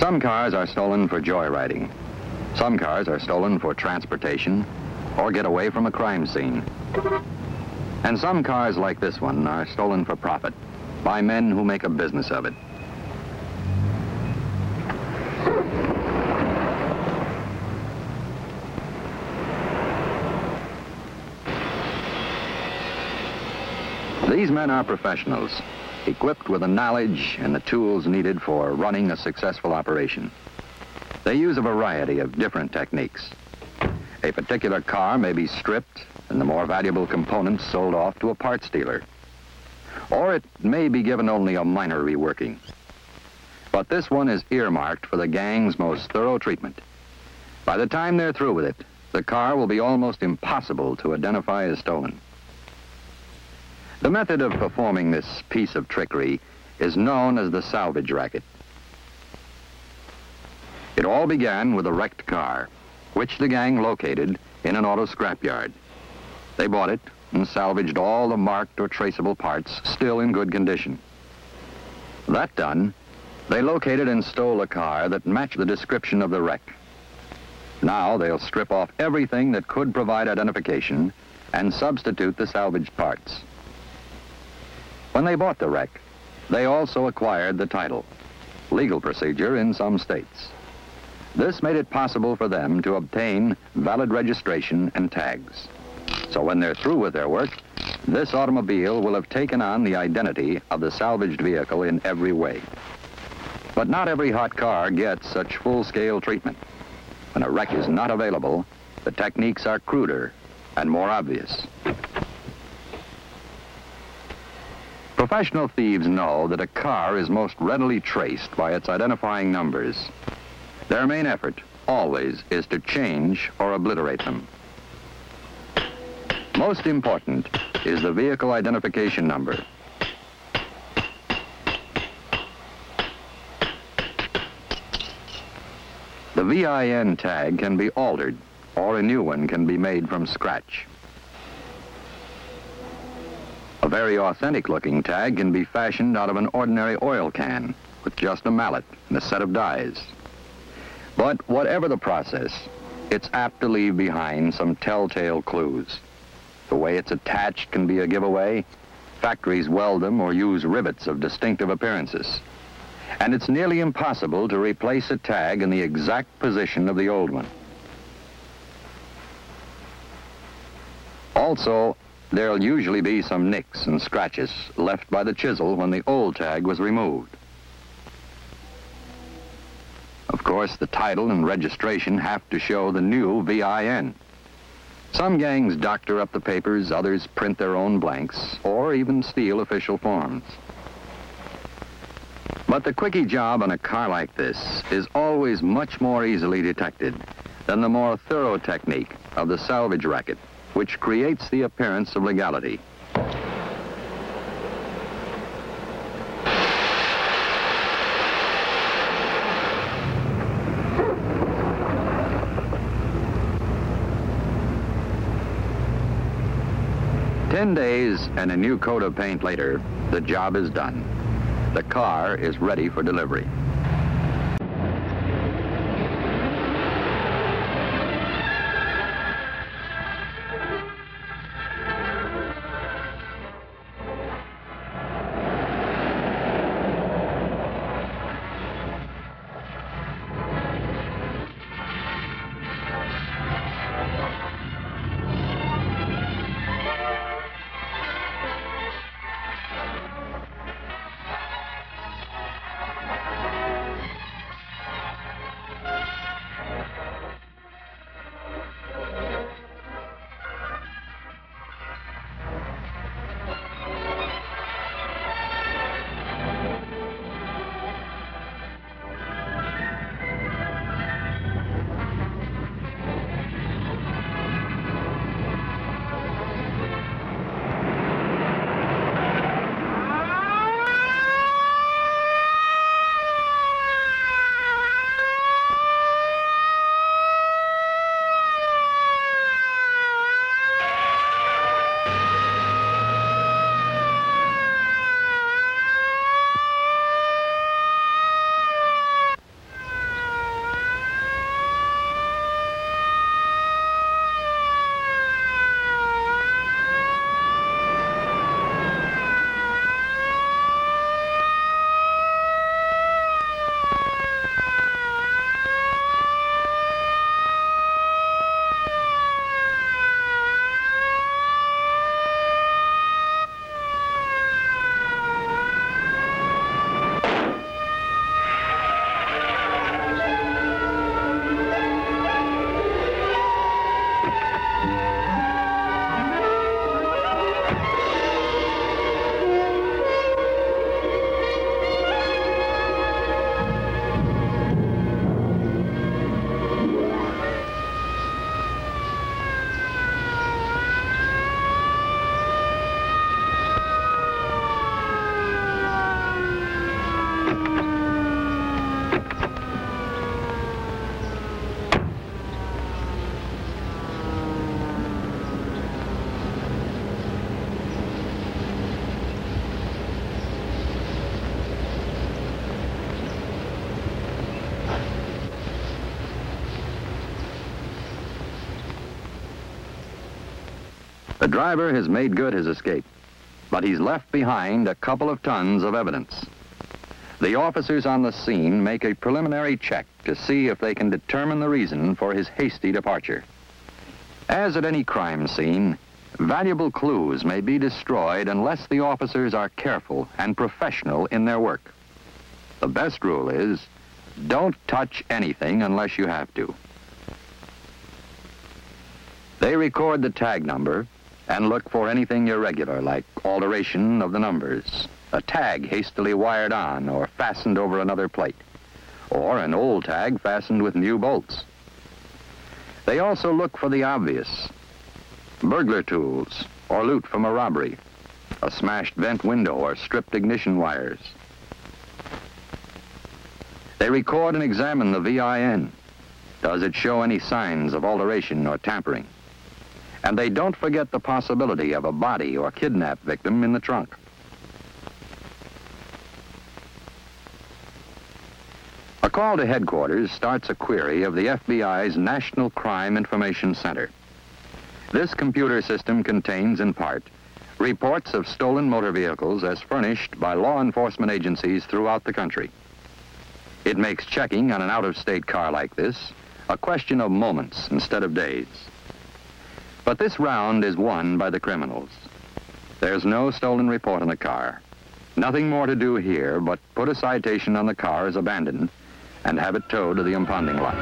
Some cars are stolen for joyriding. Some cars are stolen for transportation or get away from a crime scene. And some cars like this one are stolen for profit by men who make a business of it. These men are professionals, equipped with the knowledge and the tools needed for running a successful operation. They use a variety of different techniques. A particular car may be stripped and the more valuable components sold off to a parts dealer. Or it may be given only a minor reworking. But this one is earmarked for the gang's most thorough treatment. By the time they're through with it, the car will be almost impossible to identify as stolen. The method of performing this piece of trickery is known as the salvage racket. It all began with a wrecked car, which the gang located in an auto scrapyard. They bought it and salvaged all the marked or traceable parts still in good condition. That done, they located and stole a car that matched the description of the wreck. Now they'll strip off everything that could provide identification and substitute the salvaged parts. When they bought the wreck, they also acquired the title, legal procedure in some states. This made it possible for them to obtain valid registration and tags. So when they're through with their work, this automobile will have taken on the identity of the salvaged vehicle in every way. But not every hot car gets such full-scale treatment. When a wreck is not available, the techniques are cruder and more obvious. Professional thieves know that a car is most readily traced by its identifying numbers. Their main effort, always, is to change or obliterate them. Most important is the vehicle identification number. The VIN tag can be altered, or a new one can be made from scratch. A very authentic-looking tag can be fashioned out of an ordinary oil can with just a mallet and a set of dies. But whatever the process, it's apt to leave behind some telltale clues. The way it's attached can be a giveaway. Factories weld them or use rivets of distinctive appearances. And it's nearly impossible to replace a tag in the exact position of the old one. Also, there'll usually be some nicks and scratches left by the chisel when the old tag was removed. Of course, the title and registration have to show the new VIN. Some gangs doctor up the papers, others print their own blanks, or even steal official forms. But the quickie job on a car like this is always much more easily detected than the more thorough technique of the salvage racket, which creates the appearance of legality. "10 days and a new coat of paint later, the job is done. The car is ready for delivery. The driver has made good his escape, but he's left behind a couple of tons of evidence. The officers on the scene make a preliminary check to see if they can determine the reason for his hasty departure. As at any crime scene, valuable clues may be destroyed unless the officers are careful and professional in their work. The best rule is, don't touch anything unless you have to. They record the tag number and look for anything irregular, like alteration of the numbers, a tag hastily wired on or fastened over another plate, or an old tag fastened with new bolts. They also look for the obvious: burglar tools or loot from a robbery, a smashed vent window or stripped ignition wires. They record and examine the VIN. Does it show any signs of alteration or tampering? And they don't forget the possibility of a body or kidnap victim in the trunk. A call to headquarters starts a query of the FBI's National Crime Information Center. This computer system contains, in part, reports of stolen motor vehicles as furnished by law enforcement agencies throughout the country. It makes checking on an out-of-state car like this a question of moments instead of days. But this round is won by the criminals. There's no stolen report on the car. Nothing more to do here but put a citation on the car as abandoned and have it towed to the impounding lot.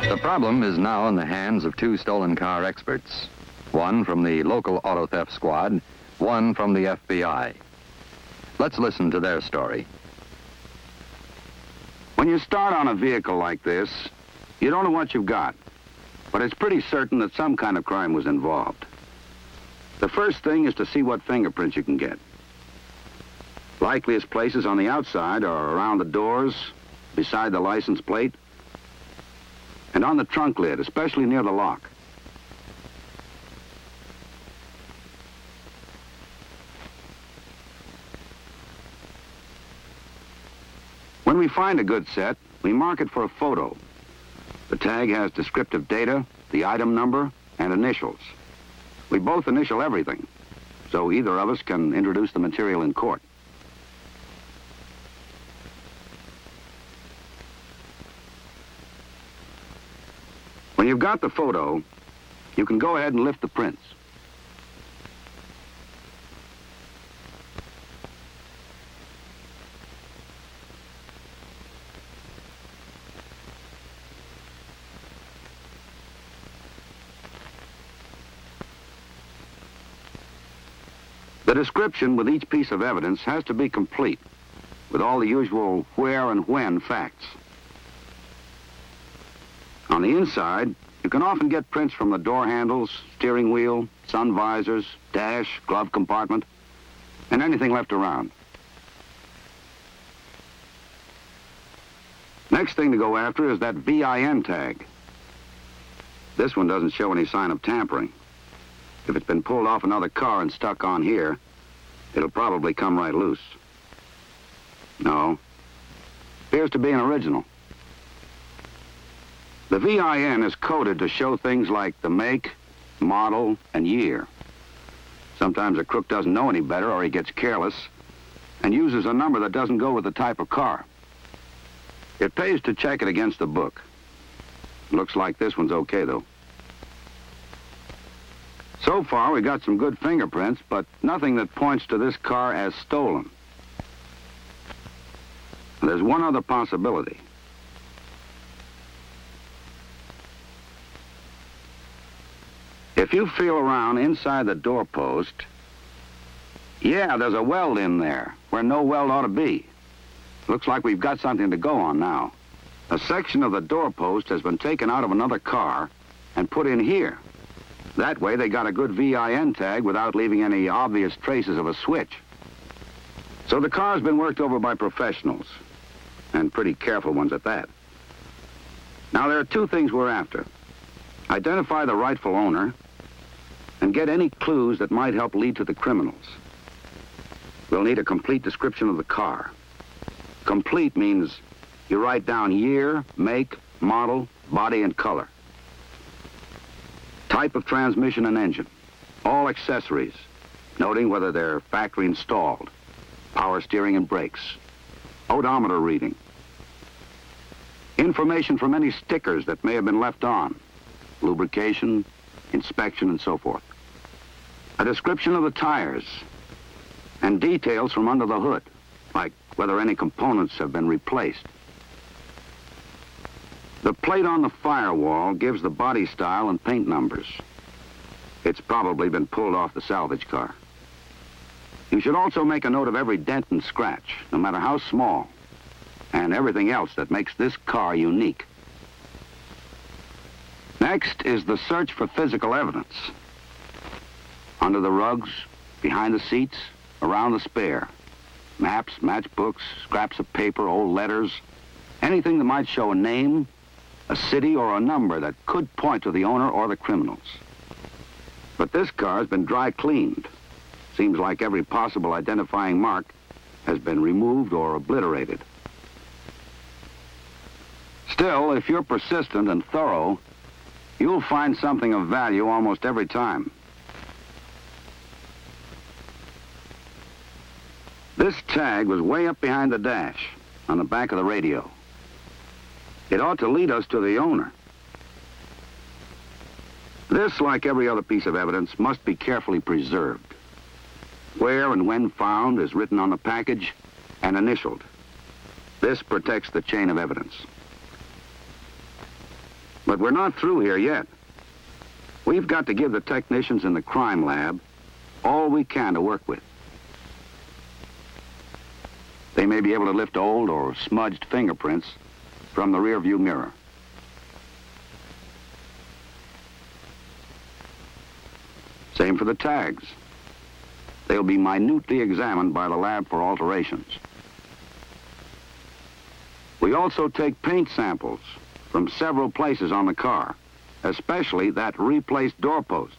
The problem is now in the hands of two stolen car experts, one from the local auto theft squad, one from the FBI. Let's listen to their story. When you start on a vehicle like this, you don't know what you've got, but it's pretty certain that some kind of crime was involved. The first thing is to see what fingerprints you can get. Likeliest places on the outside are around the doors, beside the license plate, and on the trunk lid, especially near the lock. When we find a good set, we mark it for a photo. The tag has descriptive data, the item number, and initials. We both initial everything, so either of us can introduce the material in court. When you've got the photo, you can go ahead and lift the prints. The description with each piece of evidence has to be complete, with all the usual where and when facts. On the inside, you can often get prints from the door handles, steering wheel, sun visors, dash, glove compartment, and anything left around. Next thing to go after is that VIN tag. This one doesn't show any sign of tampering. If it's been pulled off another car and stuck on here, it'll probably come right loose. No. Appears to be an original. The VIN is coded to show things like the make, model, and year. Sometimes a crook doesn't know any better, or he gets careless and uses a number that doesn't go with the type of car. It pays to check it against the book. Looks like this one's okay, though. So far, we got some good fingerprints, but nothing that points to this car as stolen. There's one other possibility. If you feel around inside the doorpost, yeah, there's a weld in there where no weld ought to be. Looks like we've got something to go on now. A section of the doorpost has been taken out of another car and put in here. That way, they got a good VIN tag without leaving any obvious traces of a switch. So the car's been worked over by professionals, and pretty careful ones at that. Now, there are two things we're after. Identify the rightful owner and get any clues that might help lead to the criminals. We'll need a complete description of the car. Complete means you write down year, make, model, body, and color. Type of transmission and engine. All accessories, noting whether they're factory installed. Power steering and brakes. Odometer reading. Information from any stickers that may have been left on. Lubrication, inspection, and so forth. A description of the tires. And details from under the hood, like whether any components have been replaced. The plate on the firewall gives the body style and paint numbers. It's probably been pulled off the salvage car. You should also make a note of every dent and scratch, no matter how small, and everything else that makes this car unique. Next is the search for physical evidence. Under the rugs, behind the seats, around the spare. Maps, matchbooks, scraps of paper, old letters, anything that might show a name, a city, or a number that could point to the owner or the criminals. But this car has been dry cleaned. Seems like every possible identifying mark has been removed or obliterated. Still, if you're persistent and thorough, you'll find something of value almost every time. This tag was way up behind the dash, on the back of the radio. It ought to lead us to the owner. This, like every other piece of evidence, must be carefully preserved. Where and when found is written on the package and initialed. This protects the chain of evidence. But we're not through here yet. We've got to give the technicians in the crime lab all we can to work with. They may be able to lift old or smudged fingerprints from the rearview mirror. Same for the tags. They'll be minutely examined by the lab for alterations. We also take paint samples from several places on the car, especially that replaced doorpost.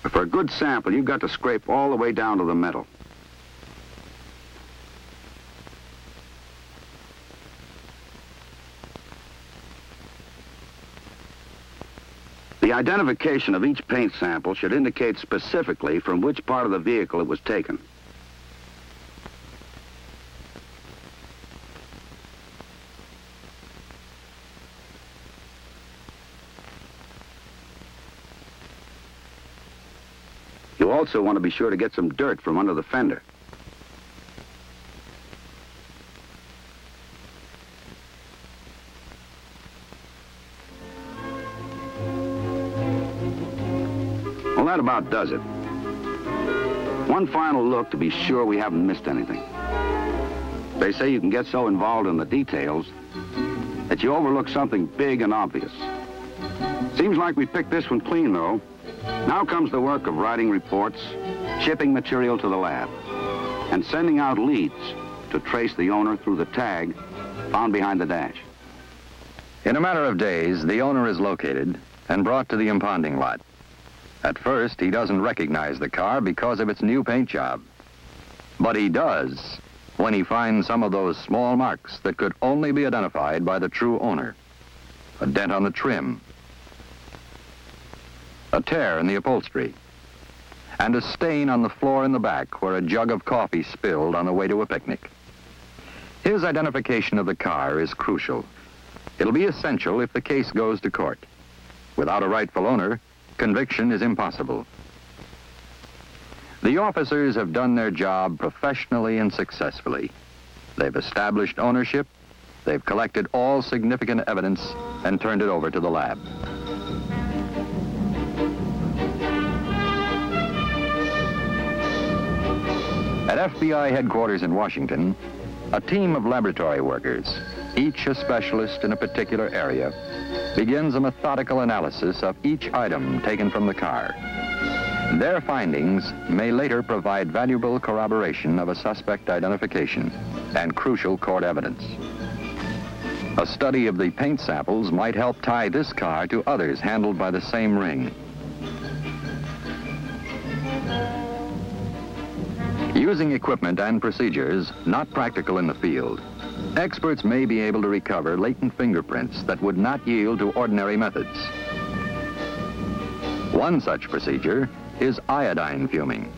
For a good sample, you've got to scrape all the way down to the metal. The identification of each paint sample should indicate specifically from which part of the vehicle it was taken. You also want to be sure to get some dirt from under the fender. Well, that about does it. One final look to be sure we haven't missed anything. They say you can get so involved in the details that you overlook something big and obvious. Seems like we picked this one clean, though. Now comes the work of writing reports, shipping material to the lab, and sending out leads to trace the owner through the tag found behind the dash. In a matter of days, the owner is located and brought to the impounding lot. At first, he doesn't recognize the car because of its new paint job. But he does when he finds some of those small marks that could only be identified by the true owner. A dent on the trim, a tear in the upholstery, and a stain on the floor in the back where a jug of coffee spilled on the way to a picnic. His identification of the car is crucial. It'll be essential if the case goes to court. Without a rightful owner, conviction is impossible. The officers have done their job professionally and successfully. They've established ownership, they've collected all significant evidence, and turned it over to the lab. At FBI headquarters in Washington, a team of laboratory workers, each a specialist in a particular area, begins a methodical analysis of each item taken from the car. Their findings may later provide valuable corroboration of a suspect identification and crucial court evidence. A study of the paint samples might help tie this car to others handled by the same ring. Using equipment and procedures not practical in the field, experts may be able to recover latent fingerprints that would not yield to ordinary methods. One such procedure is iodine fuming.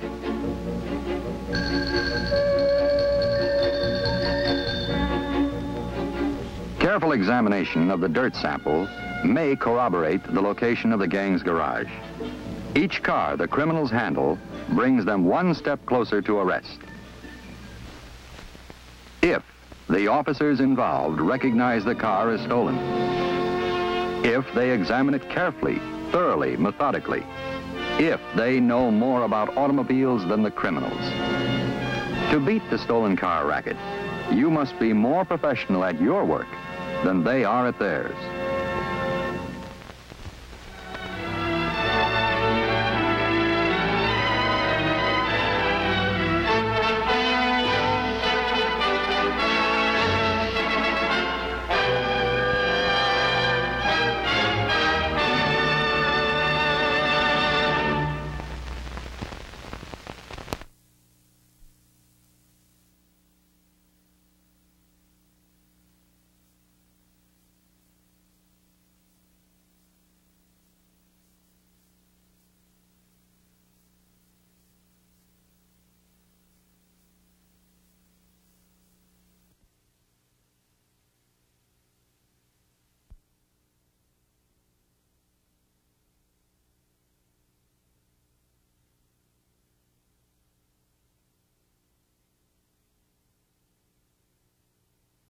Careful examination of the dirt sample may corroborate the location of the gang's garage. Each car the criminals handle brings them one step closer to arrest. If the officers involved recognize the car as stolen, if they examine it carefully, thoroughly, methodically, if they know more about automobiles than the criminals. To beat the stolen car racket, you must be more professional at your work than they are at theirs.